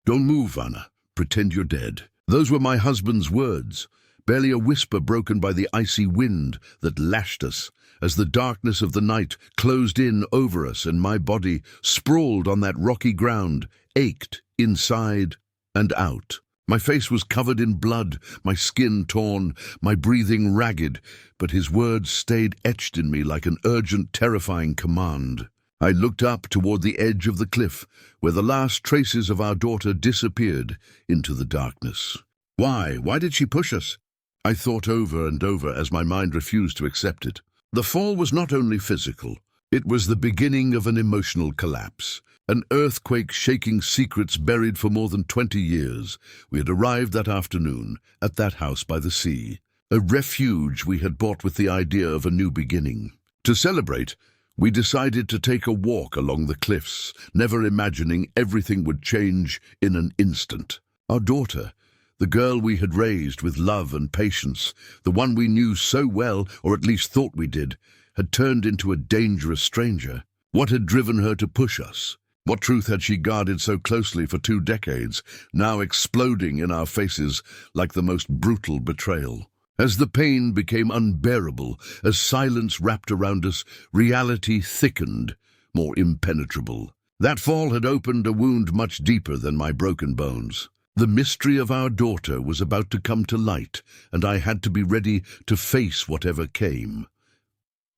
"Don't move, Anna. Pretend you're dead." Those were my husband's words, barely a whisper broken by the icy wind that lashed us as the darkness of the night closed in over us and my body, sprawled on that rocky ground, ached inside and out. My face was covered in blood, my skin torn, my breathing ragged, but his words stayed etched in me like an urgent, terrifying command. I looked up toward the edge of the cliff, where the last traces of our daughter disappeared into the darkness. Why? Why did she push us? I thought over and over as my mind refused to accept it. The fall was not only physical, it was the beginning of an emotional collapse. An earthquake shaking secrets buried for more than 20 years. We had arrived that afternoon at that house by the sea, a refuge we had bought with the idea of a new beginning. To celebrate, we decided to take a walk along the cliffs, never imagining everything would change in an instant. Our daughter, the girl we had raised with love and patience, the one we knew so well, or at least thought we did, had turned into a dangerous stranger. What had driven her to push us? What truth had she guarded so closely for 2 decades, now exploding in our faces like the most brutal betrayal? As the pain became unbearable, as silence wrapped around us, reality thickened, more impenetrable. That fall had opened a wound much deeper than my broken bones. The mystery of our daughter was about to come to light, and I had to be ready to face whatever came.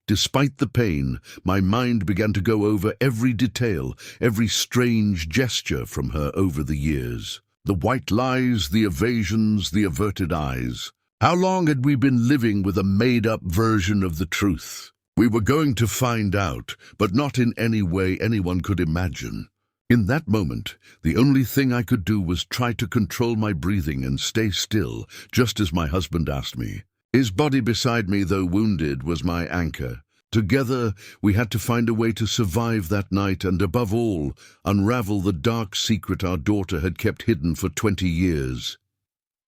Despite the pain, my mind began to go over every detail, every strange gesture from her over the years. The white lies, the evasions, the averted eyes. How long had we been living with a made-up version of the truth? We were going to find out, but not in any way anyone could imagine. In that moment, the only thing I could do was try to control my breathing and stay still, just as my husband asked me. His body beside me, though wounded, was my anchor. Together, we had to find a way to survive that night and, above all, unravel the dark secret our daughter had kept hidden for 20 years.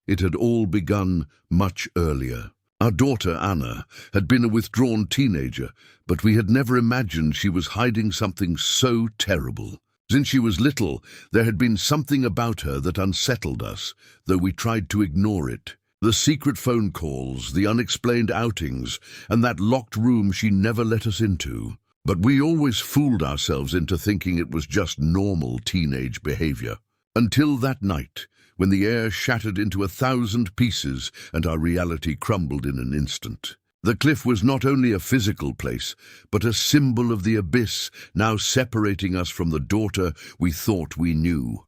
It had all begun much earlier. Our daughter, Anna, had been a withdrawn teenager, but we had never imagined she was hiding something so terrible. Since she was little, there had been something about her that unsettled us, though we tried to ignore it. The secret phone calls, the unexplained outings, and that locked room she never let us into. But we always fooled ourselves into thinking it was just normal teenage behavior. Until that night, when the air shattered into 1,000 pieces and our reality crumbled in an instant. The cliff was not only a physical place, but a symbol of the abyss now separating us from the daughter we thought we knew.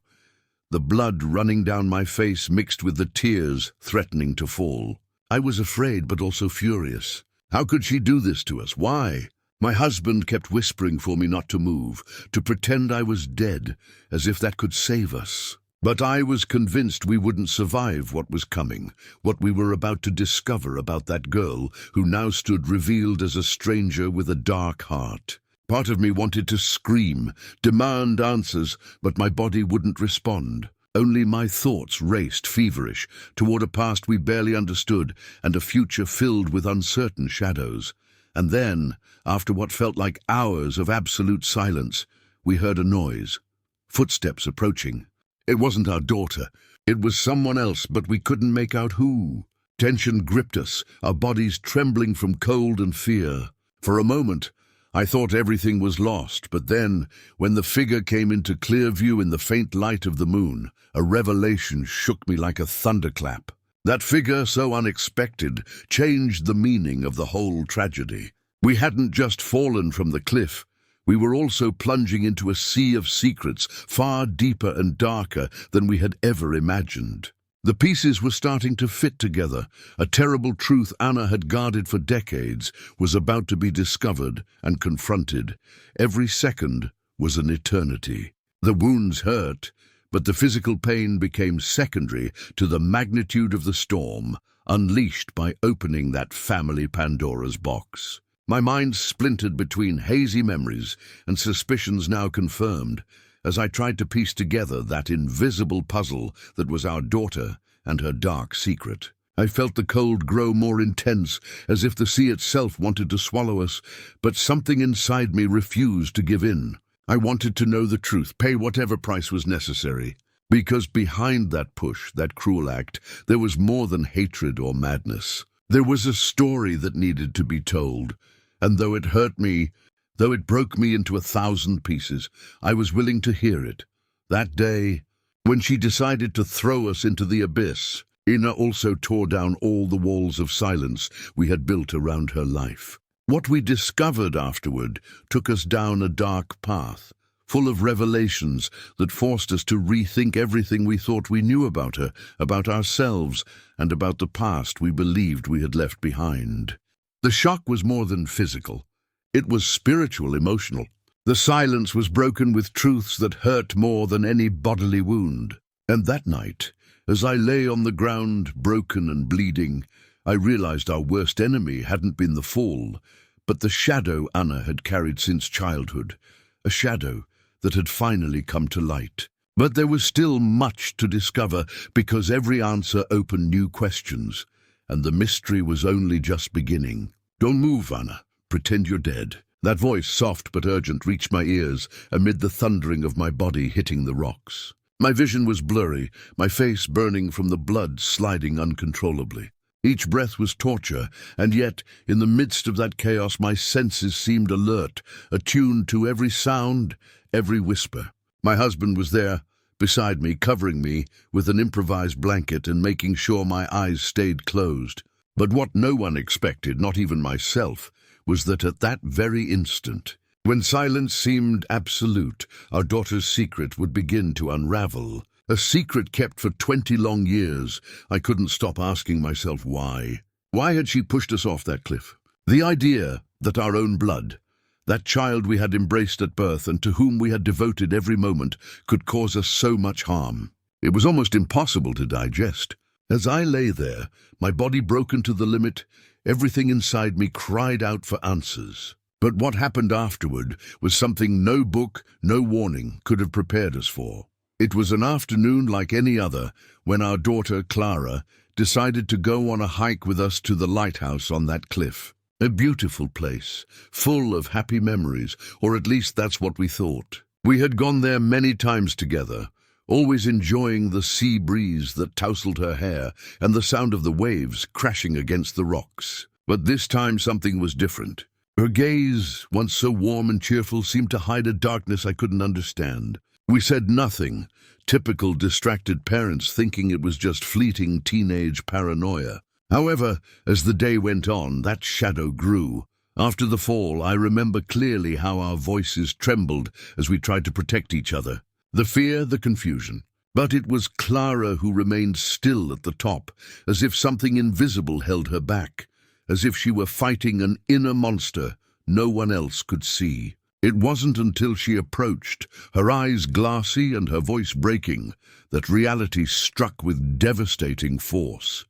The blood running down my face mixed with the tears threatening to fall. I was afraid but also furious. How could she do this to us? Why? My husband kept whispering for me not to move, to pretend I was dead, as if that could save us. But I was convinced we wouldn't survive what was coming, what we were about to discover about that girl who now stood revealed as a stranger with a dark heart. Part of me wanted to scream, demand answers, but my body wouldn't respond. Only my thoughts raced feverish toward a past we barely understood and a future filled with uncertain shadows. And then, after what felt like hours of absolute silence, we heard a noise. Footsteps approaching. It wasn't our daughter. It was someone else, but we couldn't make out who. Tension gripped us, our bodies trembling from cold and fear. For a moment, I thought everything was lost, but then, when the figure came into clear view in the faint light of the moon, a revelation shook me like a thunderclap. That figure, so unexpected, changed the meaning of the whole tragedy. We hadn't just fallen from the cliff. We were also plunging into a sea of secrets far deeper and darker than we had ever imagined. The pieces were starting to fit together. A terrible truth Anna had guarded for decades was about to be discovered and confronted. Every second was an eternity. The wounds hurt, but the physical pain became secondary to the magnitude of the storm unleashed by opening that family Pandora's box. My mind splintered between hazy memories and suspicions now confirmed, as I tried to piece together that invisible puzzle that was our daughter and her dark secret. I felt the cold grow more intense, as if the sea itself wanted to swallow us, but something inside me refused to give in. I wanted to know the truth, pay whatever price was necessary. Because behind that push, that cruel act, there was more than hatred or madness. There was a story that needed to be told, and though it hurt me, though it broke me into 1,000 pieces, I was willing to hear it. That day, when she decided to throw us into the abyss, Ina also tore down all the walls of silence we had built around her life. What we discovered afterward took us down a dark path, full of revelations that forced us to rethink everything we thought we knew about her, about ourselves, and about the past we believed we had left behind. The shock was more than physical. It was spiritual, emotional. The silence was broken with truths that hurt more than any bodily wound. And that night, as I lay on the ground, broken and bleeding, I realized our worst enemy hadn't been the fall, but the shadow Anna had carried since childhood, a shadow that had finally come to light. But there was still much to discover, because every answer opened new questions, and the mystery was only just beginning. "Don't move, Anna. Pretend you're dead." That voice, soft but urgent, reached my ears amid the thundering of my body hitting the rocks. My vision was blurry, my face burning from the blood sliding uncontrollably. Each breath was torture, and yet, in the midst of that chaos, my senses seemed alert, attuned to every sound, every whisper. My husband was there, beside me, covering me with an improvised blanket and making sure my eyes stayed closed. But what no one expected, not even myself, was that at that very instant, when silence seemed absolute, our daughter's secret would begin to unravel. A secret kept for 20 long years. I couldn't stop asking myself why. Why had she pushed us off that cliff? The idea that our own blood, that child we had embraced at birth and to whom we had devoted every moment, could cause us so much harm. It was almost impossible to digest. As I lay there, my body broken to the limit, everything inside me cried out for answers. But what happened afterward was something no book, no warning could have prepared us for. It was an afternoon like any other when our daughter, Clara, decided to go on a hike with us to the lighthouse on that cliff. A beautiful place, full of happy memories, or at least that's what we thought. We had gone there many times together, always enjoying the sea breeze that tousled her hair and the sound of the waves crashing against the rocks. But this time something was different. Her gaze, once so warm and cheerful, seemed to hide a darkness I couldn't understand. We said nothing, typical distracted parents thinking it was just fleeting teenage paranoia. However, as the day went on, that shadow grew. After the fall, I remember clearly how our voices trembled as we tried to protect each other. The fear, the confusion. But it was Clara who remained still at the top, as if something invisible held her back, as if she were fighting an inner monster no one else could see. It wasn't until she approached, her eyes glassy and her voice breaking, that reality struck with devastating force.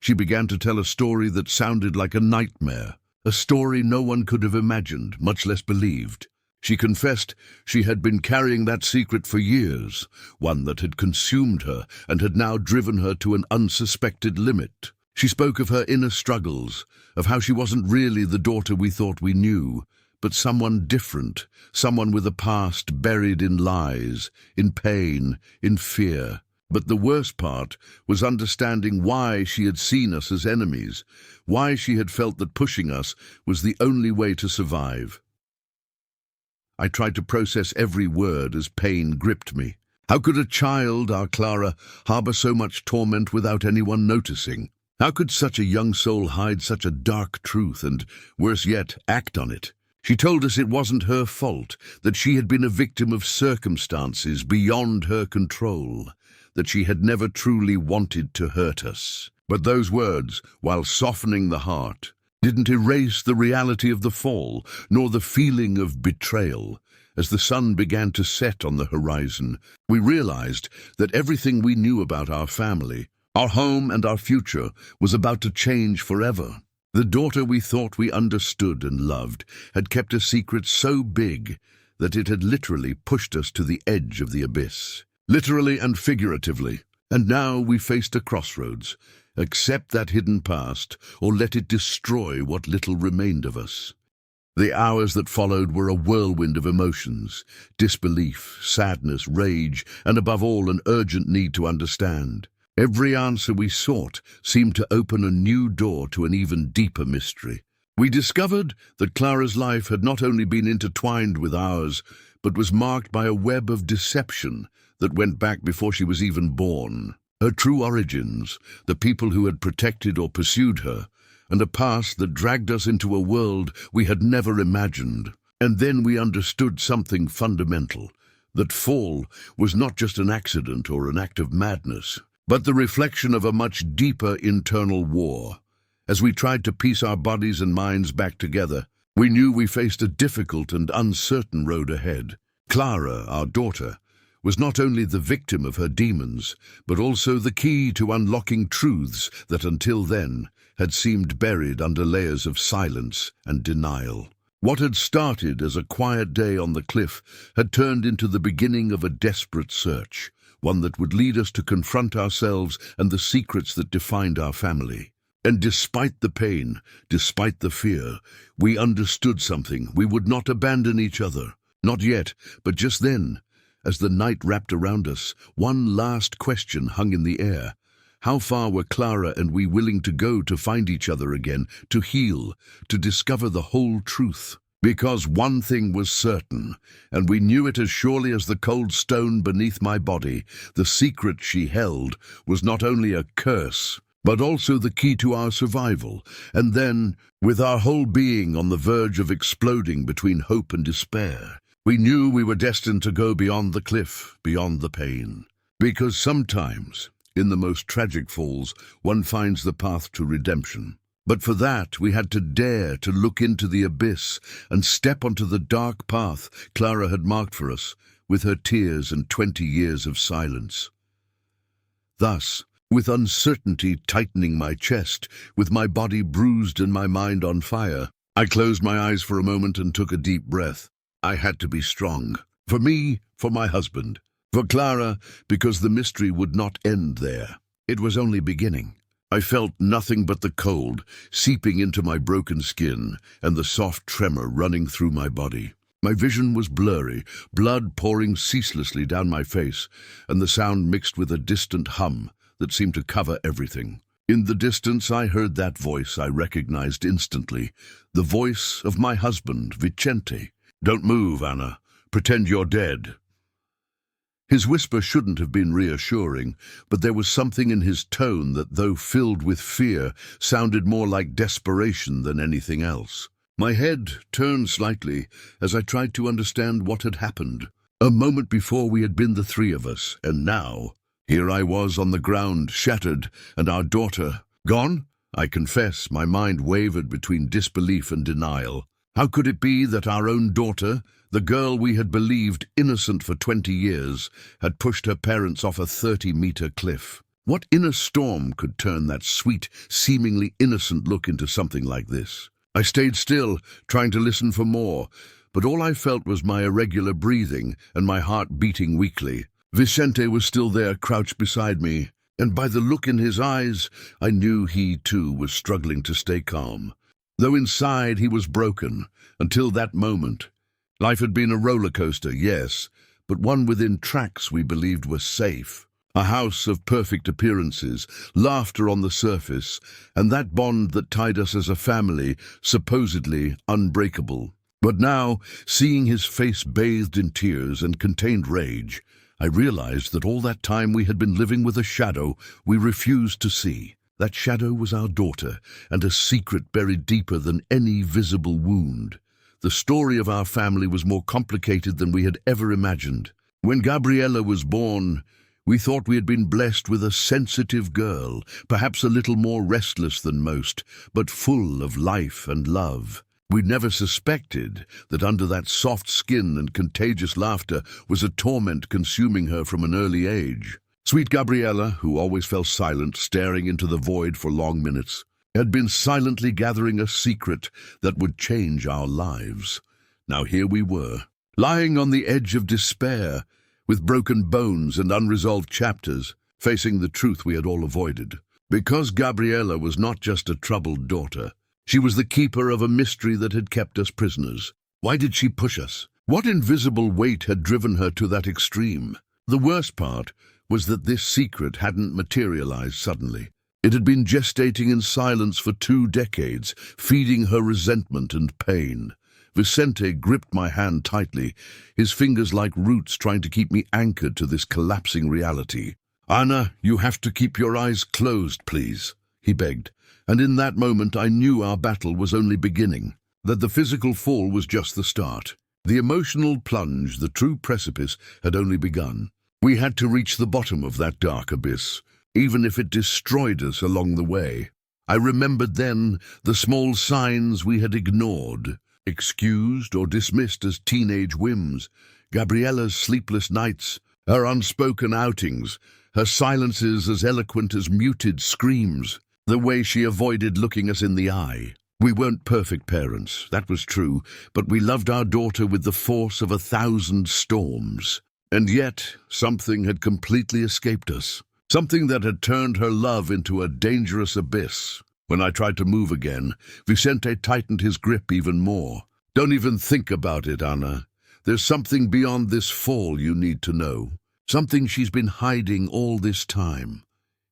She began to tell a story that sounded like a nightmare, a story no one could have imagined, much less believed. She confessed she had been carrying that secret for years, one that had consumed her and had now driven her to an unsuspected limit. She spoke of her inner struggles, of how she wasn't really the daughter we thought we knew, but someone different, someone with a past buried in lies, in pain, in fear. But the worst part was understanding why she had seen us as enemies, why she had felt that pushing us was the only way to survive. I tried to process every word as pain gripped me. How could a child, our Clara, harbor so much torment without anyone noticing? How could such a young soul hide such a dark truth and, worse yet, act on it? She told us it wasn't her fault, that she had been a victim of circumstances beyond her control, that she had never truly wanted to hurt us. But those words, while softening the heart, didn't erase the reality of the fall, nor the feeling of betrayal. As the sun began to set on the horizon, we realized that everything we knew about our family, our home and our future, was about to change forever. The daughter we thought we understood and loved had kept a secret so big that it had literally pushed us to the edge of the abyss. Literally and figuratively. And now we faced a crossroads. Accept that hidden past, or let it destroy what little remained of us. The hours that followed were a whirlwind of emotions, disbelief, sadness, rage, and above all, an urgent need to understand. Every answer we sought seemed to open a new door to an even deeper mystery. We discovered that Clara's life had not only been intertwined with ours, but was marked by a web of deception that went back before she was even born. Her true origins, the people who had protected or pursued her, and a past that dragged us into a world we had never imagined. And then we understood something fundamental, that fall was not just an accident or an act of madness, but the reflection of a much deeper internal war. As we tried to piece our bodies and minds back together, we knew we faced a difficult and uncertain road ahead. Clara, our daughter, was not only the victim of her demons, but also the key to unlocking truths that until then had seemed buried under layers of silence and denial. What had started as a quiet day on the cliff had turned into the beginning of a desperate search, one that would lead us to confront ourselves and the secrets that defined our family. And despite the pain, despite the fear, we understood something. We would not abandon each other. Not yet, but just then, as the night wrapped around us, one last question hung in the air. How far were Clara and we willing to go to find each other again, to heal, to discover the whole truth? Because one thing was certain, and we knew it as surely as the cold stone beneath my body, the secret she held was not only a curse, but also the key to our survival. And then, with our whole being on the verge of exploding between hope and despair, we knew we were destined to go beyond the cliff, beyond the pain. Because sometimes, in the most tragic falls, one finds the path to redemption. But for that, we had to dare to look into the abyss and step onto the dark path Clara had marked for us, with her tears and 20 years of silence. Thus, with uncertainty tightening my chest, with my body bruised and my mind on fire, I closed my eyes for a moment and took a deep breath. I had to be strong. For me, for my husband. For Clara, because the mystery would not end there. It was only beginning. I felt nothing but the cold seeping into my broken skin and the soft tremor running through my body. My vision was blurry, blood pouring ceaselessly down my face, and the sound mixed with a distant hum that seemed to cover everything. In the distance, I heard that voice I recognized instantly, the voice of my husband, Vicente. "Don't move, Anna. Pretend you're dead." His whisper shouldn't have been reassuring, but there was something in his tone that, though filled with fear, sounded more like desperation than anything else. My head turned slightly as I tried to understand what had happened. A moment before we had been the three of us, and now, here I was on the ground, shattered, and our daughter gone? I confess, my mind wavered between disbelief and denial. How could it be that our own daughter, the girl we had believed innocent for 20 years, had pushed her parents off a 30-meter cliff? What inner storm could turn that sweet, seemingly innocent look into something like this? I stayed still, trying to listen for more, but all I felt was my irregular breathing and my heart beating weakly. Vicente was still there, crouched beside me, and by the look in his eyes, I knew he too was struggling to stay calm. Though inside he was broken, until that moment. Life had been a roller coaster, yes, but one within tracks we believed was safe. A house of perfect appearances, laughter on the surface, and that bond that tied us as a family, supposedly unbreakable. But now, seeing his face bathed in tears and contained rage, I realized that all that time we had been living with a shadow we refused to see. That shadow was our daughter, and a secret buried deeper than any visible wound. The story of our family was more complicated than we had ever imagined. When Gabriela was born, we thought we had been blessed with a sensitive girl, perhaps a little more restless than most, but full of life and love. We never suspected that under that soft skin and contagious laughter was a torment consuming her from an early age. Sweet Gabriela, who always fell silent, staring into the void for long minutes, had been silently gathering a secret that would change our lives. Now here we were, lying on the edge of despair, with broken bones and unresolved chapters, facing the truth we had all avoided. Because Gabriela was not just a troubled daughter, She was the keeper of a mystery that had kept us prisoners. Why did she push us? What invisible weight had driven her to that extreme? The worst part was that this secret hadn't materialized suddenly. It had been gestating in silence for 2 decades, feeding her resentment and pain. Vicente gripped my hand tightly, his fingers like roots trying to keep me anchored to this collapsing reality. "Ana, you have to keep your eyes closed, please," he begged. And in that moment I knew our battle was only beginning, that the physical fall was just the start. The emotional plunge, the true precipice, had only begun. We had to reach the bottom of that dark abyss, even if it destroyed us along the way. I remembered then the small signs we had ignored, excused or dismissed as teenage whims, Gabriella's sleepless nights, her unspoken outings, her silences as eloquent as muted screams, the way she avoided looking us in the eye. We weren't perfect parents, that was true, but we loved our daughter with the force of 1,000 storms. And yet, something had completely escaped us. Something that had turned her love into a dangerous abyss. When I tried to move again, Vicente tightened his grip even more. "Don't even think about it, Ana. There's something beyond this fall you need to know. Something she's been hiding all this time."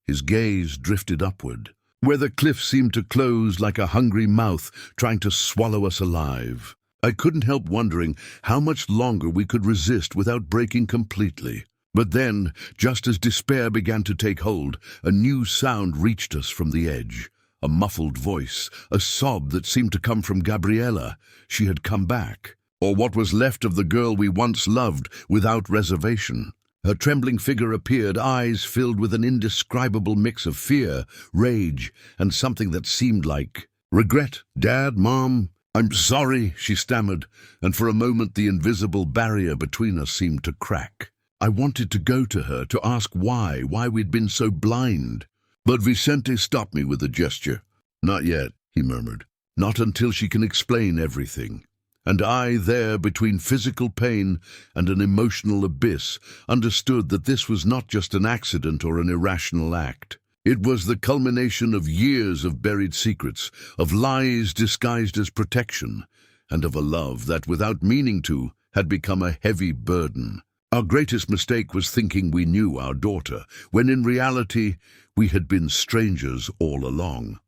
His gaze drifted upward, where the cliff seemed to close like a hungry mouth trying to swallow us alive. I couldn't help wondering how much longer we could resist without breaking completely. But then, just as despair began to take hold, a new sound reached us from the edge. A muffled voice, a sob that seemed to come from Gabriella. She had come back, or what was left of the girl we once loved, without reservation. Her trembling figure appeared, eyes filled with an indescribable mix of fear, rage, and something that seemed like regret. "Dad, Mom, I'm sorry," she stammered, and for a moment the invisible barrier between us seemed to crack. I wanted to go to her, to ask why we'd been so blind. But Vicente stopped me with a gesture. "Not yet," he murmured. "Not until she can explain everything." And I, there between physical pain and an emotional abyss, understood that this was not just an accident or an irrational act. It was the culmination of years of buried secrets, of lies disguised as protection, and of a love that, without meaning to, had become a heavy burden. Our greatest mistake was thinking we knew our daughter, when in reality we had been strangers all along.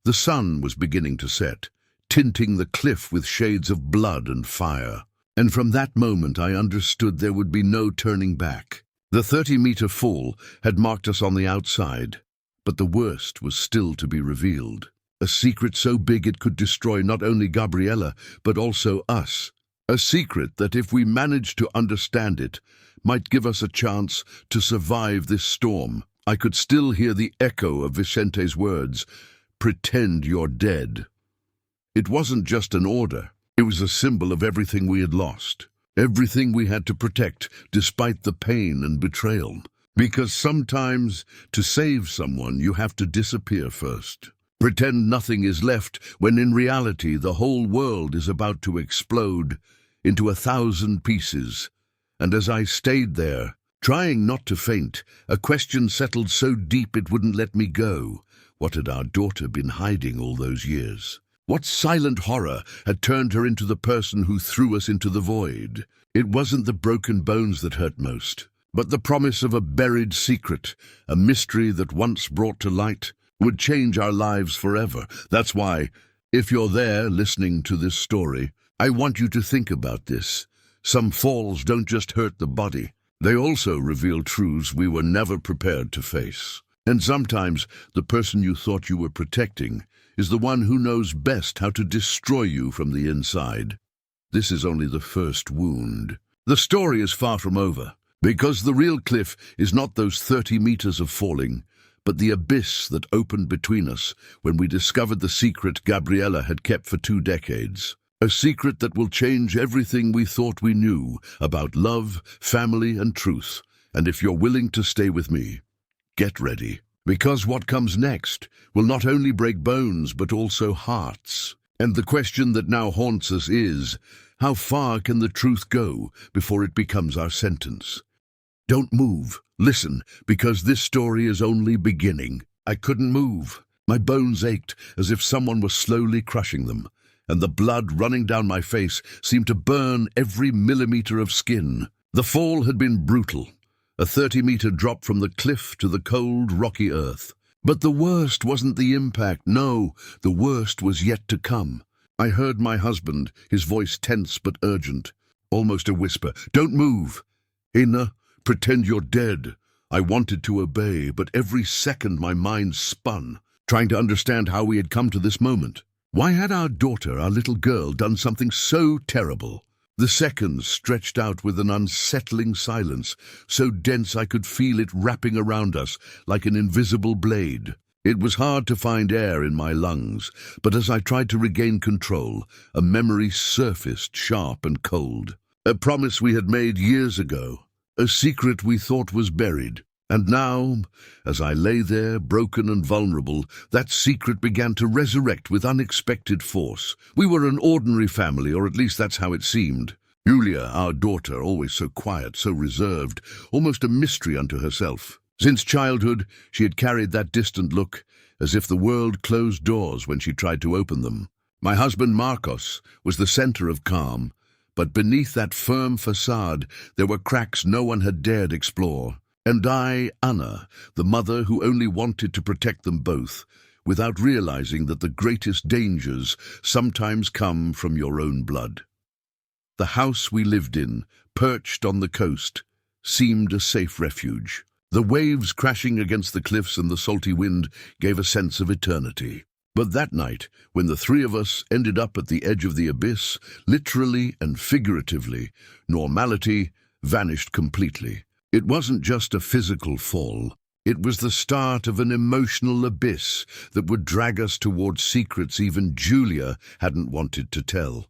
The sun was beginning to set, tinting the cliff with shades of blood and fire. And from that moment I understood there would be no turning back. The 30-meter fall had marked us on the outside, but the worst was still to be revealed. A secret so big it could destroy not only Gabriella, but also us. A secret that, if we managed to understand it, might give us a chance to survive this storm. I could still hear the echo of Vicente's words, "Pretend you're dead." It wasn't just an order. It was a symbol of everything we had lost, everything we had to protect, despite the pain and betrayal. Because sometimes, to save someone, you have to disappear first. Pretend nothing is left, when in reality the whole world is about to explode into 1,000 pieces. And as I stayed there, trying not to faint, a question settled so deep it wouldn't let me go. What had our daughter been hiding all those years? What silent horror had turned her into the person who threw us into the void? It wasn't the broken bones that hurt most, but the promise of a buried secret, a mystery that once brought to light would change our lives forever. That's why, if you're there listening to this story, I want you to think about this. Some falls don't just hurt the body. They also reveal truths we were never prepared to face. And sometimes the person you thought you were protecting is the one who knows best how to destroy you from the inside. This is only the first wound. The story is far from over, because the real cliff is not those 30 meters of falling, but the abyss that opened between us when we discovered the secret Gabriella had kept for 2 decades. A secret that will change everything we thought we knew about love, family, and truth. And if you're willing to stay with me, get ready. Because what comes next will not only break bones, but also hearts. And the question that now haunts us is, how far can the truth go before it becomes our sentence? Don't move. Listen, because this story is only beginning. I couldn't move. My bones ached as if someone was slowly crushing them, and the blood running down my face seemed to burn every millimeter of skin. The fall had been brutal, a 30-meter drop from the cliff to the cold, rocky earth. But the worst wasn't the impact. No, the worst was yet to come. I heard my husband, his voice tense but urgent, almost a whisper. "Don't move! Inna, pretend you're dead." I wanted to obey, but every second my mind spun, trying to understand how we had come to this moment. Why had our daughter, our little girl, done something so terrible? The seconds stretched out with an unsettling silence, so dense I could feel it wrapping around us like an invisible blade. It was hard to find air in my lungs, but as I tried to regain control, a memory surfaced, sharp and cold. A promise we had made years ago, a secret we thought was buried. And now, as I lay there, broken and vulnerable, that secret began to resurrect with unexpected force. We were an ordinary family, or at least that's how it seemed. Julia, our daughter, always so quiet, so reserved, almost a mystery unto herself. Since childhood, she had carried that distant look, as if the world closed doors when she tried to open them. My husband, Marcos, was the center of calm, but beneath that firm facade, there were cracks no one had dared explore. And I, Anna, the mother who only wanted to protect them both, without realizing that the greatest dangers sometimes come from your own blood. The house we lived in, perched on the coast, seemed a safe refuge. The waves crashing against the cliffs and the salty wind gave a sense of eternity. But that night, when the three of us ended up at the edge of the abyss, literally and figuratively, normality vanished completely. It wasn't just a physical fall. It was the start of an emotional abyss that would drag us towards secrets even Julia hadn't wanted to tell.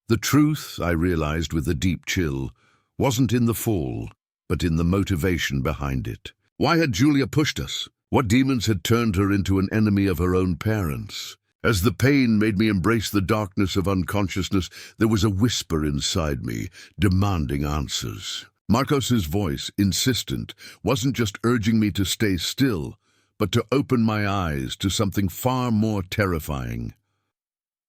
The truth, I realized with a deep chill, wasn't in the fall, but in the motivation behind it. Why had Julia pushed us? What demons had turned her into an enemy of her own parents? As the pain made me embrace the darkness of unconsciousness, there was a whisper inside me, demanding answers. Marcos's voice, insistent, wasn't just urging me to stay still, but to open my eyes to something far more terrifying.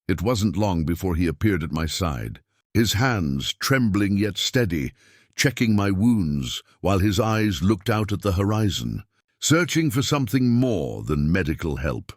It wasn't long before he appeared at my side, his hands trembling yet steady, checking my wounds while his eyes looked out at the horizon, searching for something more than medical help.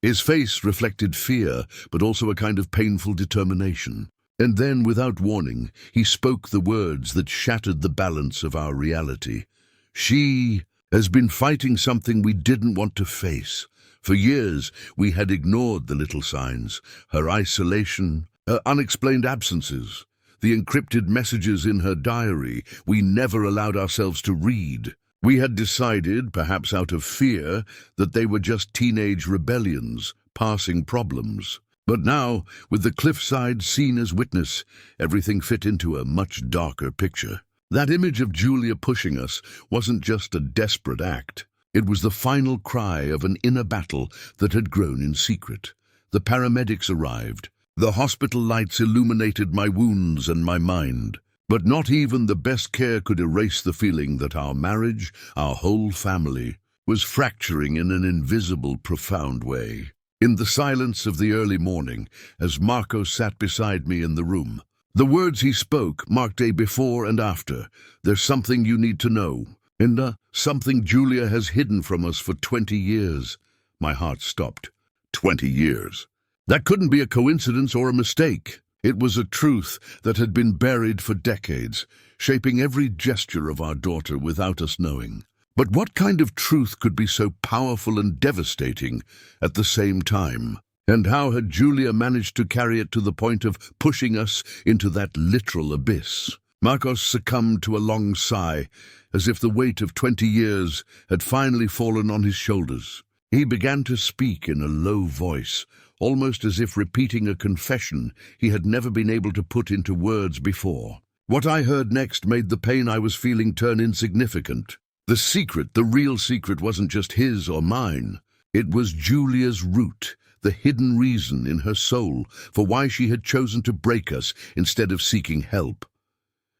His face reflected fear, but also a kind of painful determination. And then, without warning, he spoke the words that shattered the balance of our reality. She has been fighting something we didn't want to face. For years, we had ignored the little signs, her isolation, her unexplained absences, the encrypted messages in her diary we never allowed ourselves to read. We had decided, perhaps out of fear, that they were just teenage rebellions, passing problems. But now, with the cliffside scene as witness, everything fit into a much darker picture. That image of Julia pushing us wasn't just a desperate act. It was the final cry of an inner battle that had grown in secret. The paramedics arrived. The hospital lights illuminated my wounds and my mind. But not even the best care could erase the feeling that our marriage, our whole family, was fracturing in an invisible, profound way. In the silence of the early morning, as Marcos sat beside me in the room, the words he spoke marked a before and after. There's something you need to know. And something Julia has hidden from us for 20 years. My heart stopped. 20 years. That couldn't be a coincidence or a mistake. It was a truth that had been buried for decades, shaping every gesture of our daughter without us knowing. But what kind of truth could be so powerful and devastating at the same time? And how had Julia managed to carry it to the point of pushing us into that literal abyss? Marcos succumbed to a long sigh, as if the weight of 20 years had finally fallen on his shoulders. He began to speak in a low voice, almost as if repeating a confession he had never been able to put into words before. What I heard next made the pain I was feeling turn insignificant. The secret, the real secret, wasn't just his or mine. It was Julia's root, the hidden reason in her soul for why she had chosen to break us instead of seeking help.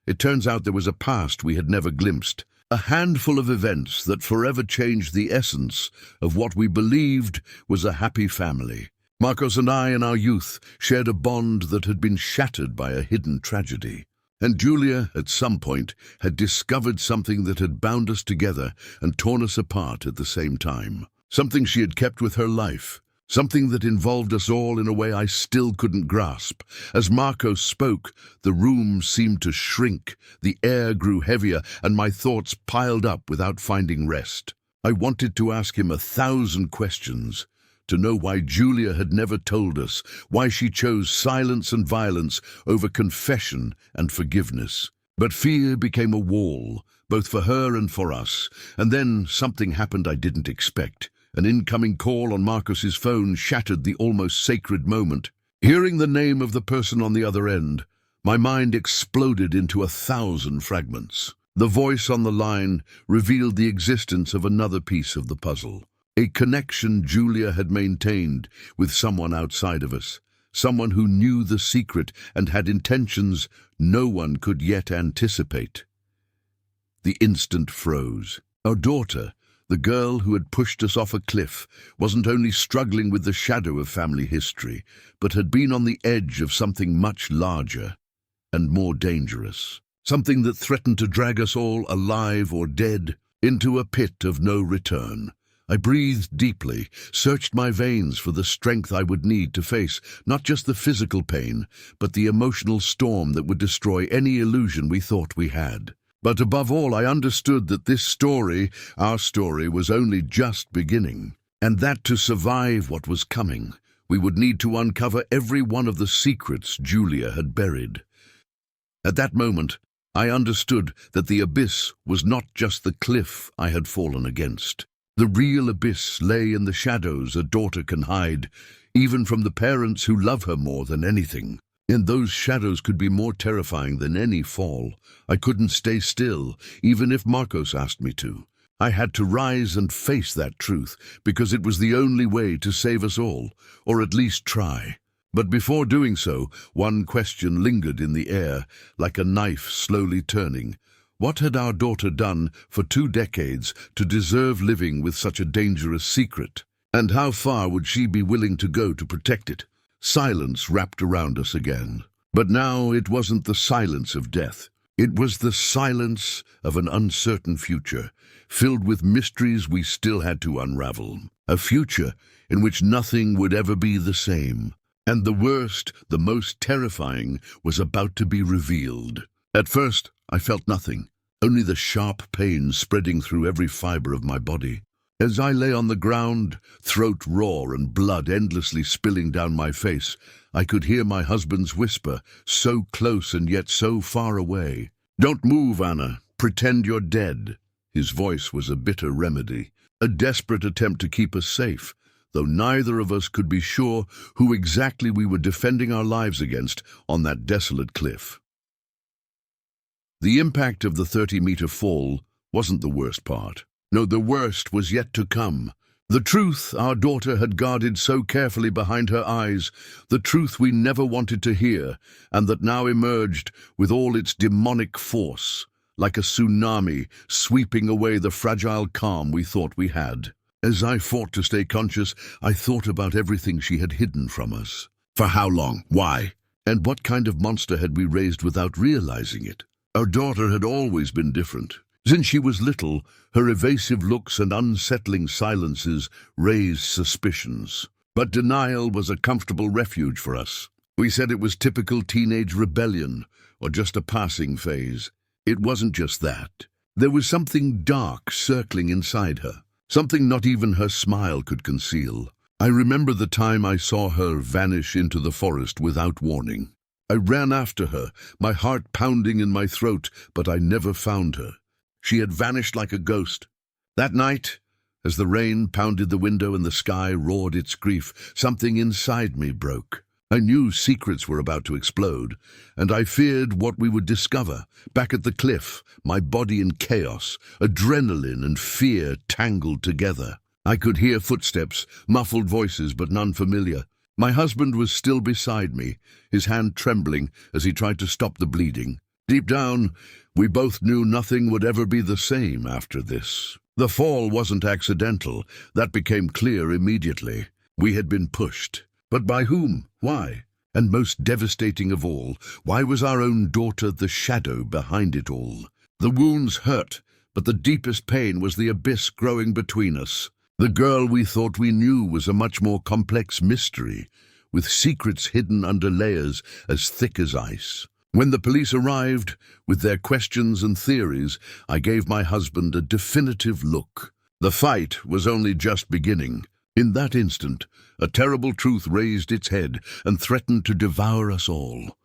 It turns out there was a past we had never glimpsed, A handful of events that forever changed the essence of what we believed was a happy family. Marcos and I in our youth shared a bond that had been shattered by a hidden tragedy. And Julia, at some point, had discovered something that had bound us together and torn us apart at the same time. Something she had kept with her life. Something that involved us all in a way I still couldn't grasp. As Marcos spoke, the room seemed to shrink, the air grew heavier, and my thoughts piled up without finding rest. I wanted to ask him 1,000 questions, to know why Julia had never told us, why she chose silence and violence over confession and forgiveness. But fear became a wall, both for her and for us, and then something happened I didn't expect. An incoming call on Marcos's phone shattered the almost sacred moment. Hearing the name of the person on the other end, my mind exploded into 1,000 fragments. The voice on the line revealed the existence of another piece of the puzzle. A connection Julia had maintained with someone outside of us, someone who knew the secret and had intentions no one could yet anticipate. The instant froze. Our daughter, the girl who had pushed us off a cliff, wasn't only struggling with the shadow of family history, but had been on the edge of something much larger and more dangerous. Something that threatened to drag us all, alive or dead, into a pit of no return. I breathed deeply, searched my veins for the strength I would need to face not just the physical pain, but the emotional storm that would destroy any illusion we thought we had. But above all, I understood that this story, our story, was only just beginning, and that to survive what was coming, we would need to uncover every one of the secrets Julia had buried. At that moment, I understood that the abyss was not just the cliff I had fallen against. The real abyss lay in the shadows a daughter can hide, even from the parents who love her more than anything. And those shadows could be more terrifying than any fall. I couldn't stay still, even if Marcos asked me to. I had to rise and face that truth, because it was the only way to save us all, or at least try. But before doing so, one question lingered in the air, like a knife slowly turning. What had our daughter done for 2 decades to deserve living with such a dangerous secret? And how far would she be willing to go to protect it? Silence wrapped around us again. But now it wasn't the silence of death. It was the silence of an uncertain future, filled with mysteries we still had to unravel. A future in which nothing would ever be the same. And the worst, the most terrifying, was about to be revealed. At first, I felt nothing, only the sharp pain spreading through every fiber of my body. As I lay on the ground, throat raw and blood endlessly spilling down my face, I could hear my husband's whisper, so close and yet so far away. "Don't move, Anna. Pretend you're dead." His voice was a bitter remedy, a desperate attempt to keep us safe, though neither of us could be sure who exactly we were defending our lives against on that desolate cliff. The impact of the 30-meter fall wasn't the worst part. No, the worst was yet to come. The truth our daughter had guarded so carefully behind her eyes, the truth we never wanted to hear, and that now emerged with all its demonic force, like a tsunami sweeping away the fragile calm we thought we had. As I fought to stay conscious, I thought about everything she had hidden from us. For how long? Why? And what kind of monster had we raised without realizing it? Our daughter had always been different. Since she was little, her evasive looks and unsettling silences raised suspicions. But denial was a comfortable refuge for us. We said it was typical teenage rebellion, or just a passing phase. It wasn't just that. There was something dark circling inside her, something not even her smile could conceal. I remember the time I saw her vanish into the forest without warning. I ran after her, my heart pounding in my throat, but I never found her. She had vanished like a ghost. That night, as the rain pounded the window and the sky roared its grief, something inside me broke. I knew secrets were about to explode, and I feared what we would discover. Back at the cliff, my body in chaos, adrenaline and fear tangled together. I could hear footsteps, muffled voices, but none familiar. My husband was still beside me, his hand trembling as he tried to stop the bleeding. Deep down, we both knew nothing would ever be the same after this. The fall wasn't accidental. That became clear immediately. We had been pushed. But by whom? Why? And most devastating of all, why was our own daughter the shadow behind it all? The wounds hurt, but the deepest pain was the abyss growing between us. The girl we thought we knew was a much more complex mystery, with secrets hidden under layers as thick as ice. When the police arrived, with their questions and theories, I gave my husband a definitive look. The fight was only just beginning. In that instant, a terrible truth raised its head and threatened to devour us all.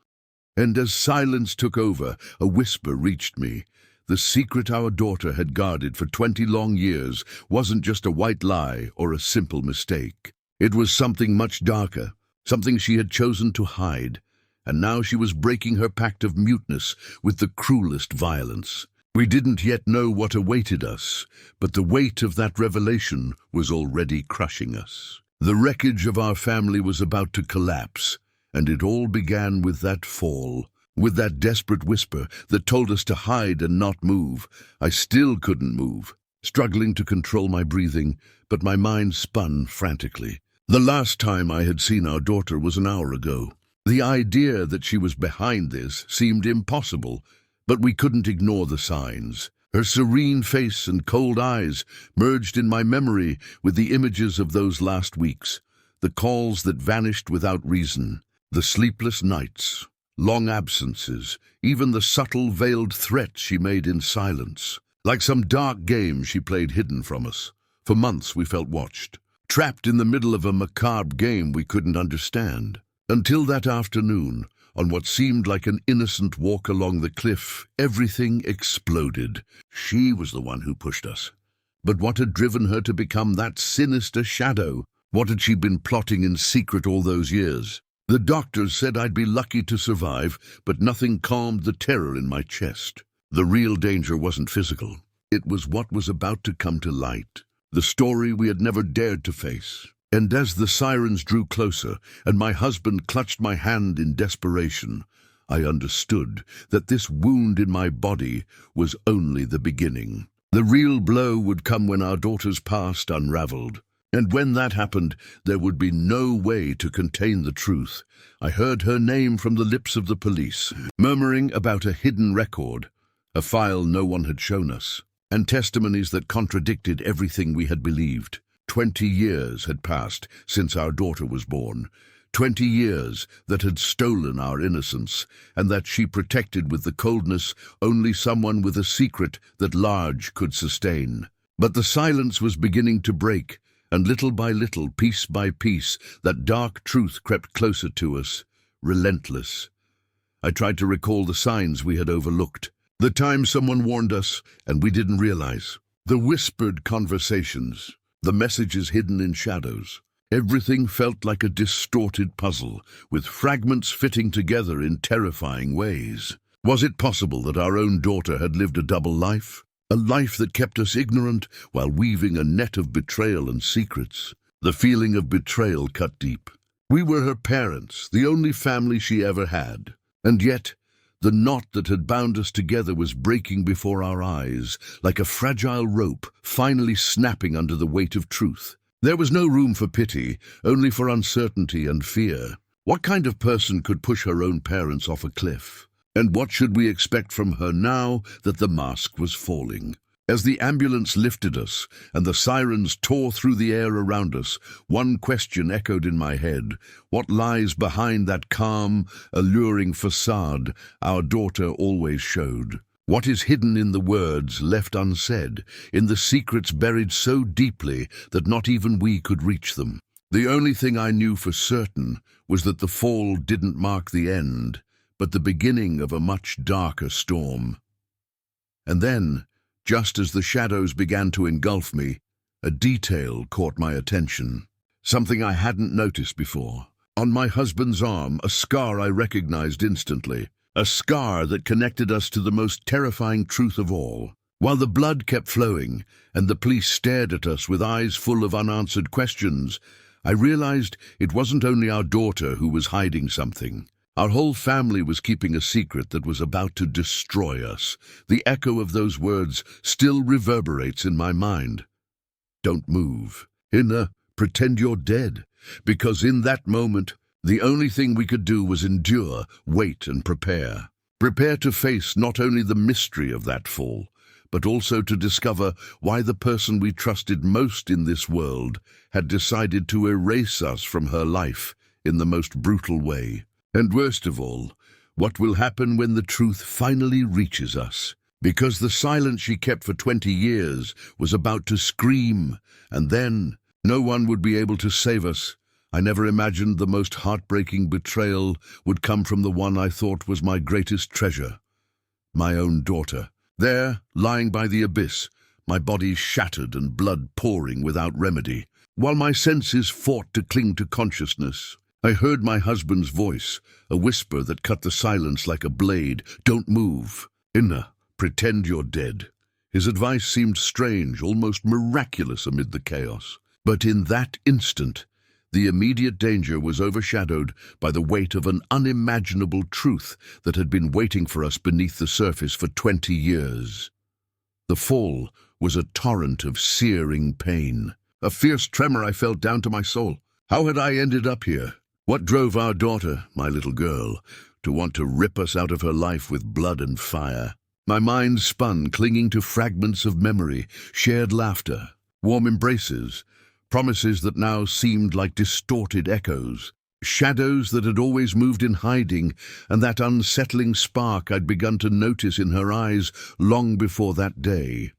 And as silence took over, a whisper reached me. The secret our daughter had guarded for 20 long years wasn't just a white lie or a simple mistake. It was something much darker, something she had chosen to hide. And now she was breaking her pact of muteness with the cruelest violence. We didn't yet know what awaited us, but the weight of that revelation was already crushing us. The wreckage of our family was about to collapse, and it all began with that fall, with that desperate whisper that told us to hide and not move. I still couldn't move, struggling to control my breathing, but my mind spun frantically. The last time I had seen our daughter was an hour ago. The idea that she was behind this seemed impossible, but we couldn't ignore the signs. Her serene face and cold eyes merged in my memory with the images of those last weeks, the calls that vanished without reason, the sleepless nights, long absences, even the subtle veiled threats she made in silence. Like some dark game she played hidden from us. For months we felt watched, trapped in the middle of a macabre game we couldn't understand. Until that afternoon, on what seemed like an innocent walk along the cliff, everything exploded. She was the one who pushed us. But what had driven her to become that sinister shadow? What had she been plotting in secret all those years? The doctors said I'd be lucky to survive, but nothing calmed the terror in my chest. The real danger wasn't physical. It was what was about to come to light, the story we had never dared to face. And as the sirens drew closer, and my husband clutched my hand in desperation, I understood that this wound in my body was only the beginning. The real blow would come when our daughter's past unraveled. And when that happened, there would be no way to contain the truth. I heard her name from the lips of the police, murmuring about a hidden record, a file no one had shown us, and testimonies that contradicted everything we had believed. 20 years had passed since our daughter was born. 20 years that had stolen our innocence, and that she protected with the coldness only someone with a secret that Large could sustain. But the silence was beginning to break, and little by little, piece by piece, that dark truth crept closer to us, relentless. I tried to recall the signs we had overlooked, the time someone warned us and we didn't realize, the whispered conversations, the messages hidden in shadows. Everything felt like a distorted puzzle, with fragments fitting together in terrifying ways. Was it possible that our own daughter had lived a double life? A life that kept us ignorant while weaving a net of betrayal and secrets. The feeling of betrayal cut deep. We were her parents, the only family she ever had. And yet, the knot that had bound us together was breaking before our eyes, like a fragile rope finally snapping under the weight of truth. There was no room for pity, only for uncertainty and fear. What kind of person could push her own parents off a cliff? And what should we expect from her now that the mask was falling? As the ambulance lifted us and the sirens tore through the air around us, one question echoed in my head. What lies behind that calm, alluring facade our daughter always showed? What is hidden in the words left unsaid, in the secrets buried so deeply that not even we could reach them? The only thing I knew for certain was that the fall didn't mark the end, but the beginning of a much darker storm. And then, just as the shadows began to engulf me, a detail caught my attention. Something I hadn't noticed before. On my husband's arm, a scar I recognized instantly. A scar that connected us to the most terrifying truth of all. While the blood kept flowing, and the police stared at us with eyes full of unanswered questions, I realized it wasn't only our daughter who was hiding something. Our whole family was keeping a secret that was about to destroy us. The echo of those words still reverberates in my mind. Don't move. Inna, pretend you're dead. Because in that moment, the only thing we could do was endure, wait, and prepare. Prepare to face not only the mystery of that fall, but also to discover why the person we trusted most in this world had decided to erase us from her life in the most brutal way. And worst of all, what will happen when the truth finally reaches us? Because the silence she kept for 20 years was about to scream, and then no one would be able to save us. I never imagined the most heartbreaking betrayal would come from the one I thought was my greatest treasure, my own daughter. There, lying by the abyss, my body shattered and blood pouring without remedy. While my senses fought to cling to consciousness, I heard my husband's voice, a whisper that cut the silence like a blade. Don't move. Inna, pretend you're dead. His advice seemed strange, almost miraculous amid the chaos. But in that instant, the immediate danger was overshadowed by the weight of an unimaginable truth that had been waiting for us beneath the surface for 20 years. The fall was a torrent of searing pain. A fierce tremor I felt down to my soul. How had I ended up here? What drove our daughter, my little girl, to want to rip us out of her life with blood and fire? My mind spun, clinging to fragments of memory, shared laughter, warm embraces, promises that now seemed like distorted echoes, shadows that had always moved in hiding, and that unsettling spark I'd begun to notice in her eyes long before that day.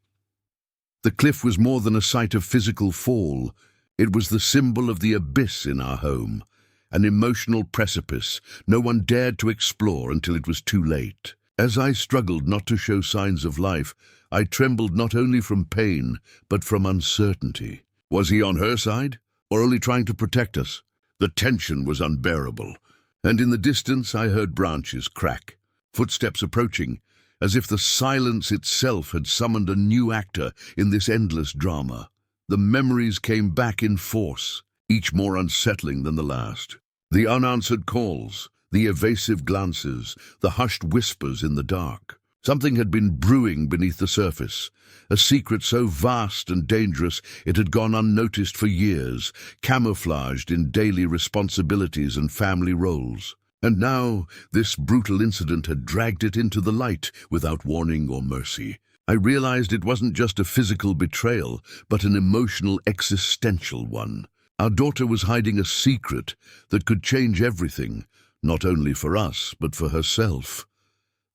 The cliff was more than a site of physical fall. It was the symbol of the abyss in our home, an emotional precipice no one dared to explore until it was too late. As I struggled not to show signs of life, I trembled not only from pain, but from uncertainty. Was he on her side, or only trying to protect us? The tension was unbearable, and in the distance I heard branches crack, footsteps approaching, as if the silence itself had summoned a new actor in this endless drama. The memories came back in force, each more unsettling than the last. The unanswered calls, the evasive glances, the hushed whispers in the dark. Something had been brewing beneath the surface, a secret so vast and dangerous it had gone unnoticed for years, camouflaged in daily responsibilities and family roles. And now this brutal incident had dragged it into the light without warning or mercy. I realized it wasn't just a physical betrayal, but an emotional, existential one. Our daughter was hiding a secret that could change everything, not only for us, but for herself.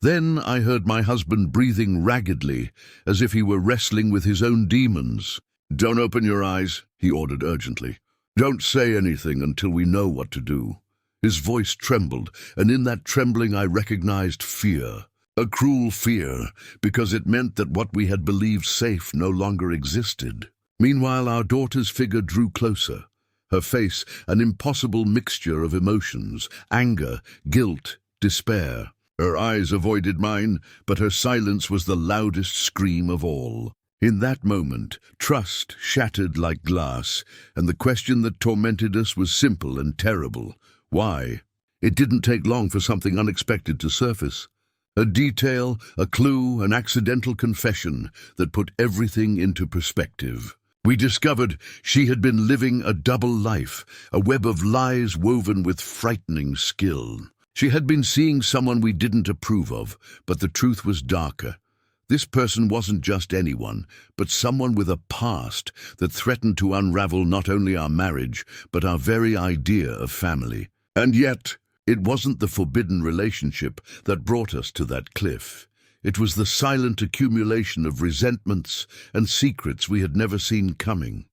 Then I heard my husband breathing raggedly, as if he were wrestling with his own demons. "Don't open your eyes," he ordered urgently. "Don't say anything until we know what to do." His voice trembled, and in that trembling I recognized fear. A cruel fear, because it meant that what we had believed safe no longer existed. Meanwhile, our daughter's figure drew closer, her face an impossible mixture of emotions, anger, guilt, despair. Her eyes avoided mine, but her silence was the loudest scream of all. In that moment, trust shattered like glass, and the question that tormented us was simple and terrible. Why? It didn't take long for something unexpected to surface. A detail, a clue, an accidental confession that put everything into perspective. We discovered she had been living a double life, a web of lies woven with frightening skill. She had been seeing someone we didn't approve of, but the truth was darker. This person wasn't just anyone, but someone with a past that threatened to unravel not only our marriage, but our very idea of family. And yet, it wasn't the forbidden relationship that brought us to that cliff. It was the silent accumulation of resentments and secrets we had never seen coming.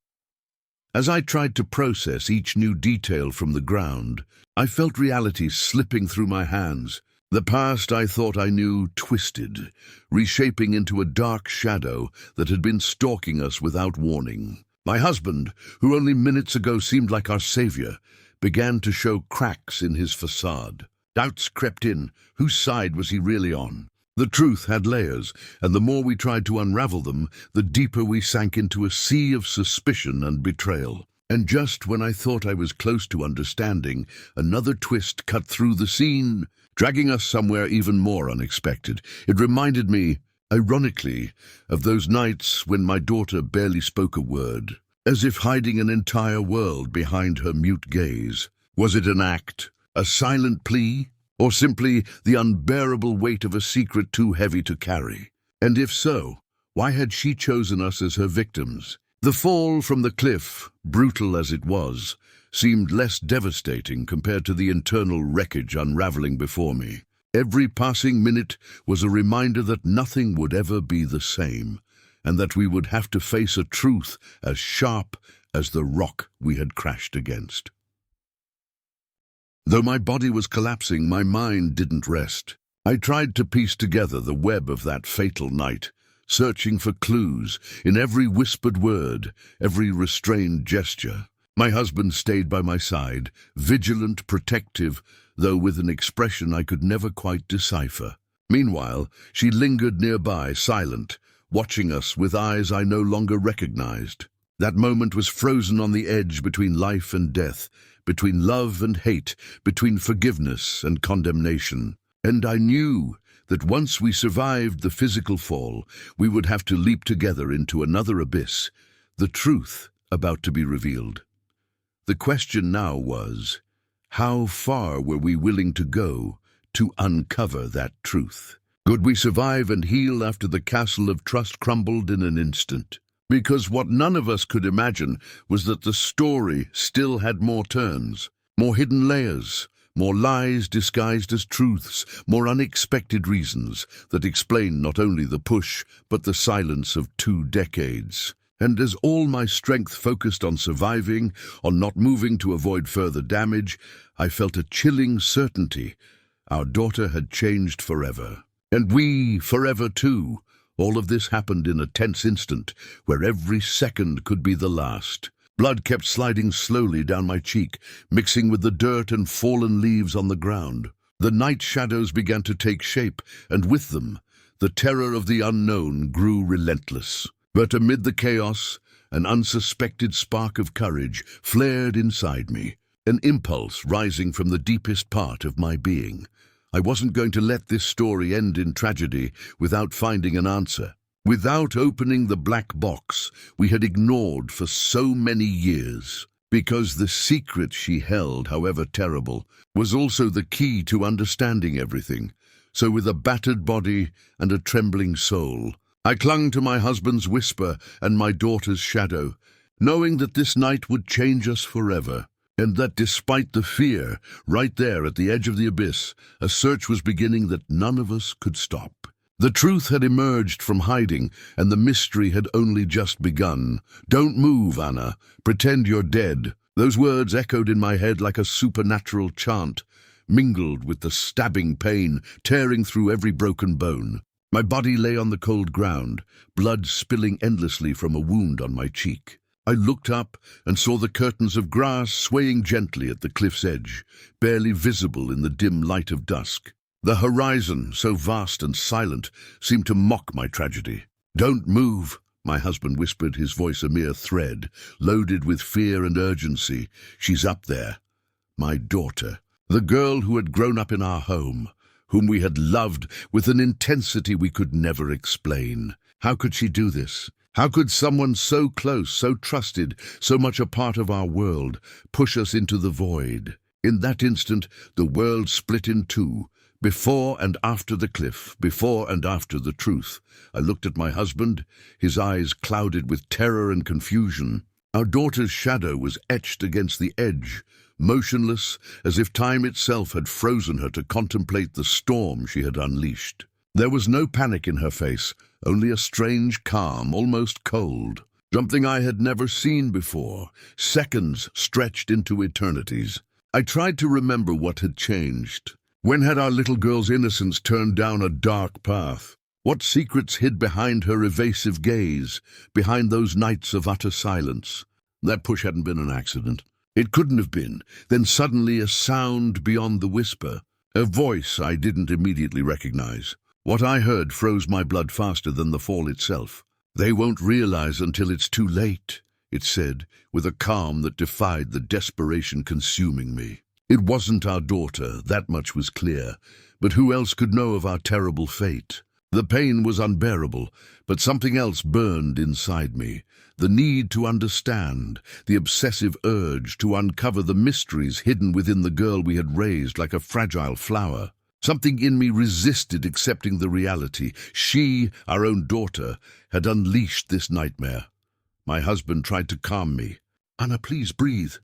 As I tried to process each new detail from the ground, I felt reality slipping through my hands. The past I thought I knew twisted, reshaping into a dark shadow that had been stalking us without warning. My husband, who only minutes ago seemed like our savior, began to show cracks in his facade. Doubts crept in. Whose side was he really on? The truth had layers, and the more we tried to unravel them, the deeper we sank into a sea of suspicion and betrayal. And just when I thought I was close to understanding, another twist cut through the scene, dragging us somewhere even more unexpected. It reminded me, ironically, of those nights when my daughter barely spoke a word, as if hiding an entire world behind her mute gaze. Was it an act, a silent plea, or simply the unbearable weight of a secret too heavy to carry? And if so, why had she chosen us as her victims? The fall from the cliff, brutal as it was, seemed less devastating compared to the internal wreckage unraveling before me. Every passing minute was a reminder that nothing would ever be the same, and that we would have to face a truth as sharp as the rock we had crashed against. Though my body was collapsing, my mind didn't rest. I tried to piece together the web of that fatal night, searching for clues in every whispered word, every restrained gesture. My husband stayed by my side, vigilant, protective, though with an expression I could never quite decipher. Meanwhile, she lingered nearby, silent, watching us with eyes I no longer recognized. That moment was frozen on the edge between life and death, between love and hate, between forgiveness and condemnation. And I knew that once we survived the physical fall, we would have to leap together into another abyss, the truth about to be revealed. The question now was, how far were we willing to go to uncover that truth? Could we survive and heal after the castle of trust crumbled in an instant? Because what none of us could imagine was that the story still had more turns, more hidden layers, more lies disguised as truths, more unexpected reasons that explain not only the push, but the silence of 2 decades. And as all my strength focused on surviving, on not moving to avoid further damage, I felt a chilling certainty. Our daughter had changed forever. And we forever too. All of this happened in a tense instant, where every second could be the last. Blood kept sliding slowly down my cheek, mixing with the dirt and fallen leaves on the ground. The night shadows began to take shape, and with them, the terror of the unknown grew relentless. But amid the chaos, an unsuspected spark of courage flared inside me, an impulse rising from the deepest part of my being. I wasn't going to let this story end in tragedy without finding an answer. Without opening the black box we had ignored for so many years, because the secret she held, however terrible, was also the key to understanding everything. So with a battered body and a trembling soul, I clung to my husband's whisper and my daughter's shadow, knowing that this night would change us forever, and that despite the fear, right there at the edge of the abyss, a search was beginning that none of us could stop. The truth had emerged from hiding, and the mystery had only just begun. "Don't move, Anna. Pretend you're dead." Those words echoed in my head like a supernatural chant, mingled with the stabbing pain tearing through every broken bone. My body lay on the cold ground, blood spilling endlessly from a wound on my cheek. I looked up and saw the curtains of grass swaying gently at the cliff's edge, barely visible in the dim light of dusk. The horizon, so vast and silent, seemed to mock my tragedy. "Don't move," my husband whispered, his voice a mere thread, loaded with fear and urgency. "She's up there. My daughter, the girl who had grown up in our home, whom we had loved with an intensity we could never explain. How could she do this? How could someone so close, so trusted, so much a part of our world, push us into the void?" In that instant, the world split in two. Before and after the cliff, before and after the truth. I looked at my husband, his eyes clouded with terror and confusion. Our daughter's shadow was etched against the edge, motionless, as if time itself had frozen her to contemplate the storm she had unleashed. There was no panic in her face, only a strange calm, almost cold. Something I had never seen before, seconds stretched into eternities. I tried to remember what had changed. When had our little girl's innocence turned down a dark path? What secrets hid behind her evasive gaze, behind those nights of utter silence? That push hadn't been an accident. It couldn't have been. Then suddenly a sound beyond the whisper, a voice I didn't immediately recognize. What I heard froze my blood faster than the fall itself. "They won't realize until it's too late," it said, with a calm that defied the desperation consuming me. It wasn't our daughter, that much was clear, but who else could know of our terrible fate? The pain was unbearable, but something else burned inside me. The need to understand, the obsessive urge to uncover the mysteries hidden within the girl we had raised like a fragile flower. Something in me resisted accepting the reality. She, our own daughter, had unleashed this nightmare. My husband tried to calm me. "Anna, please breathe.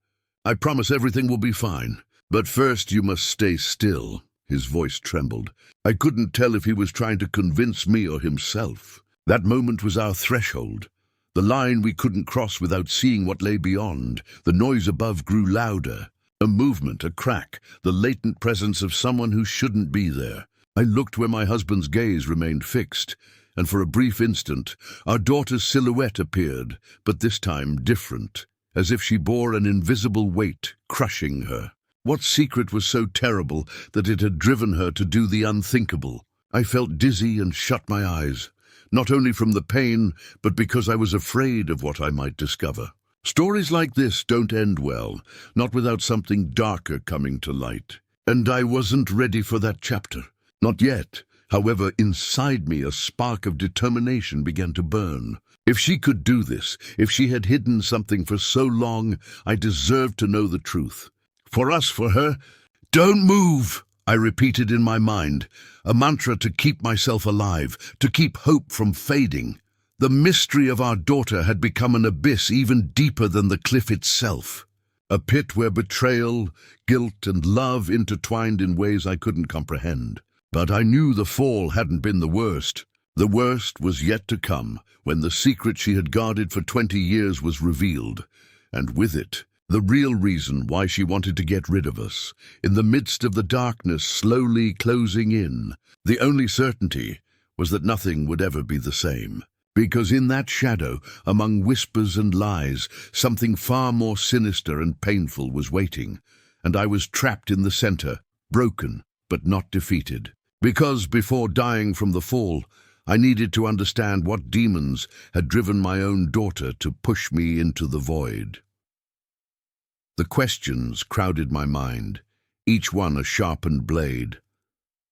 I promise everything will be fine. But first you must stay still." His voice trembled. I couldn't tell if he was trying to convince me or himself. That moment was our threshold. The line we couldn't cross without seeing what lay beyond. The noise above grew louder. A movement, a crack, the latent presence of someone who shouldn't be there. I looked where my husband's gaze remained fixed, and for a brief instant, our daughter's silhouette appeared, but this time different, as if she bore an invisible weight, crushing her. What secret was so terrible that it had driven her to do the unthinkable? I felt dizzy and shut my eyes, not only from the pain, but because I was afraid of what I might discover. Stories like this don't end well, not without something darker coming to light. And I wasn't ready for that chapter. Not yet. However, inside me a spark of determination began to burn. If she could do this, if she had hidden something for so long, I deserved to know the truth. For us, for her, "Don't move," I repeated in my mind, a mantra to keep myself alive, to keep hope from fading. The mystery of our daughter had become an abyss even deeper than the cliff itself. A pit where betrayal, guilt, and love intertwined in ways I couldn't comprehend. But I knew the fall hadn't been the worst. The worst was yet to come, when the secret she had guarded for 20 years was revealed, and with it, the real reason why she wanted to get rid of us. In the midst of the darkness slowly closing in, the only certainty was that nothing would ever be the same. Because in that shadow, among whispers and lies, something far more sinister and painful was waiting, and I was trapped in the center, broken but not defeated. Because before dying from the fall, I needed to understand what demons had driven my own daughter to push me into the void. The questions crowded my mind, each one a sharpened blade.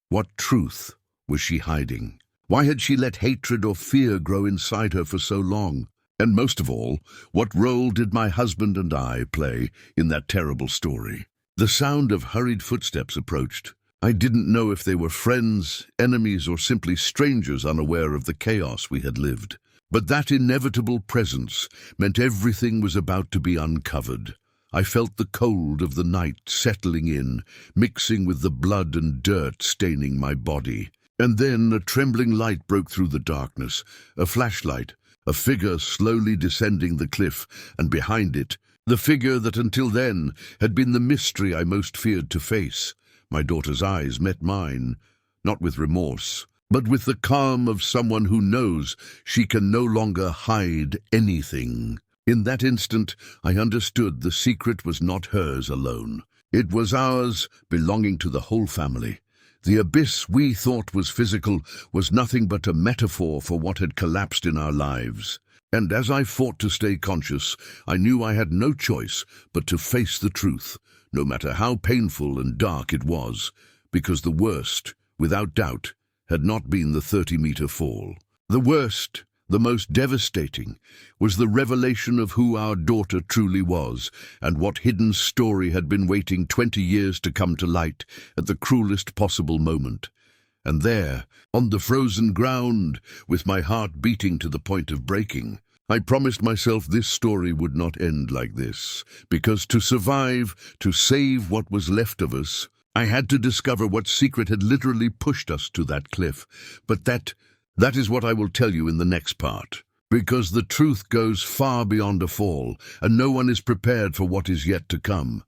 What truth was she hiding? Why had she let hatred or fear grow inside her for so long? And most of all, what role did my husband and I play in that terrible story? The sound of hurried footsteps approached. I didn't know if they were friends, enemies, or simply strangers unaware of the chaos we had lived. But that inevitable presence meant everything was about to be uncovered. I felt the cold of the night settling in, mixing with the blood and dirt staining my body. And then a trembling light broke through the darkness, a flashlight, a figure slowly descending the cliff, and behind it, the figure that until then had been the mystery I most feared to face. My daughter's eyes met mine, not with remorse, but with the calm of someone who knows she can no longer hide anything. In that instant, I understood the secret was not hers alone. It was ours, belonging to the whole family. The abyss we thought was physical was nothing but a metaphor for what had collapsed in our lives. And as I fought to stay conscious, I knew I had no choice but to face the truth, no matter how painful and dark it was, because the worst, without doubt, had not been the 30-meter fall. The worst, the most devastating, was the revelation of who our daughter truly was, and what hidden story had been waiting 20 years to come to light at the cruelest possible moment. And there, on the frozen ground, with my heart beating to the point of breaking, I promised myself this story would not end like this, because to survive, to save what was left of us, I had to discover what secret had literally pushed us to that cliff. But that is what I will tell you in the next part, because the truth goes far beyond a fall, and no one is prepared for what is yet to come.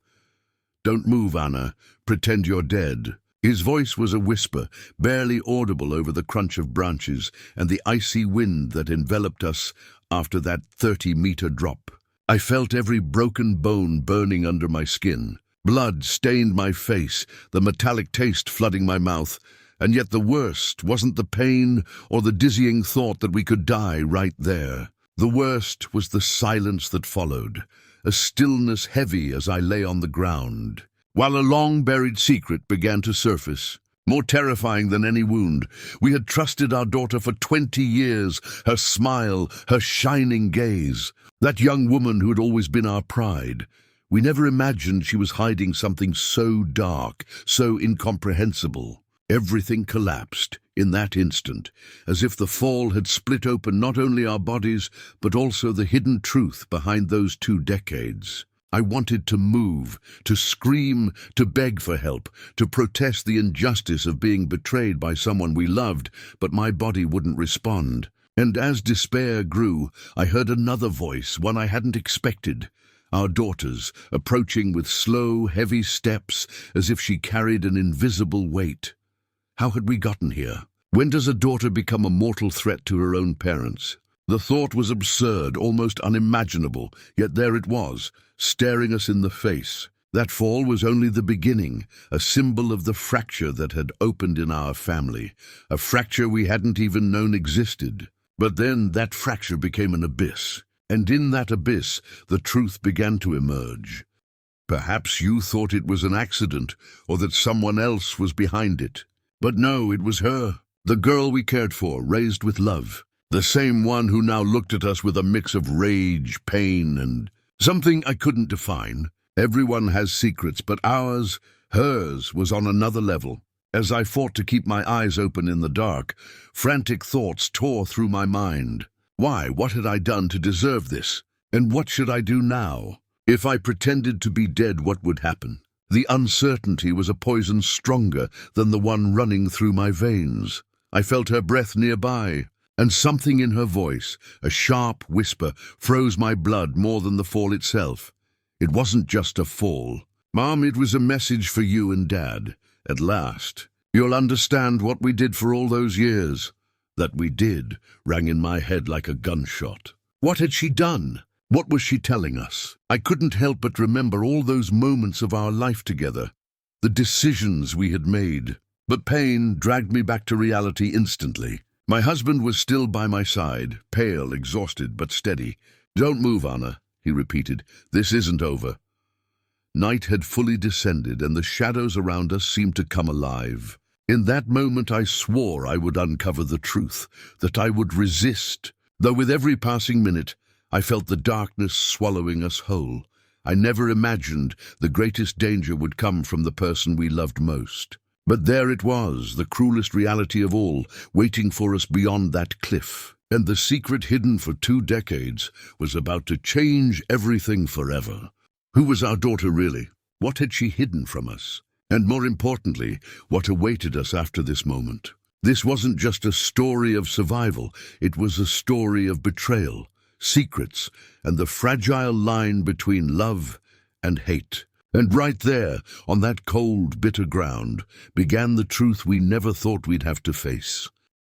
Don't move, Anna. Pretend you're dead. His voice was a whisper, barely audible over the crunch of branches and the icy wind that enveloped us after that 30-meter drop. I felt every broken bone burning under my skin. Blood stained my face, the metallic taste flooding my mouth. And yet the worst wasn't the pain or the dizzying thought that we could die right there. The worst was the silence that followed, a stillness heavy as I lay on the ground, while a long-buried secret began to surface. More terrifying than any wound. We had trusted our daughter for 20 years, her smile, her shining gaze. That young woman who had always been our pride. We never imagined she was hiding something so dark, so incomprehensible. Everything collapsed in that instant, as if the fall had split open not only our bodies, but also the hidden truth behind those 2 decades. I wanted to move, to scream, to beg for help, to protest the injustice of being betrayed by someone we loved, but my body wouldn't respond. And as despair grew, I heard another voice, one I hadn't expected. Our daughter's, approaching with slow, heavy steps, as if she carried an invisible weight. How had we gotten here? When does a daughter become a mortal threat to her own parents? The thought was absurd, almost unimaginable, yet there it was, staring us in the face. That fall was only the beginning, a symbol of the fracture that had opened in our family, a fracture we hadn't even known existed. But then that fracture became an abyss, and in that abyss the truth began to emerge. Perhaps you thought it was an accident, or that someone else was behind it. But no, it was her, the girl we cared for, raised with love. The same one who now looked at us with a mix of rage, pain, and something I couldn't define. Everyone has secrets, but hers was on another level. As I fought to keep my eyes open in the dark, frantic thoughts tore through my mind. Why? What had I done to deserve this? And what should I do now? If I pretended to be dead, what would happen? The uncertainty was a poison stronger than the one running through my veins. I felt her breath nearby, and something in her voice, a sharp whisper, froze my blood more than the fall itself. It wasn't just a fall. Mom, it was a message for you and Dad. At last, you'll understand what we did for all those years. That we did rang in my head like a gunshot. What had she done? What was she telling us? I couldn't help but remember all those moments of our life together, the decisions we had made. But pain dragged me back to reality instantly. My husband was still by my side, pale, exhausted, but steady. "Don't move, Anna," he repeated. "This isn't over." Night had fully descended, and the shadows around us seemed to come alive. In that moment I swore I would uncover the truth, that I would resist. Though with every passing minute, I felt the darkness swallowing us whole. I never imagined the greatest danger would come from the person we loved most. But there it was, the cruelest reality of all, waiting for us beyond that cliff. And the secret hidden for 2 decades was about to change everything forever. Who was our daughter really? What had she hidden from us? And more importantly, what awaited us after this moment? This wasn't just a story of survival, it was a story of betrayal, secrets, and the fragile line between love and hate. And right there, on that cold, bitter ground, began the truth we never thought we'd have to face.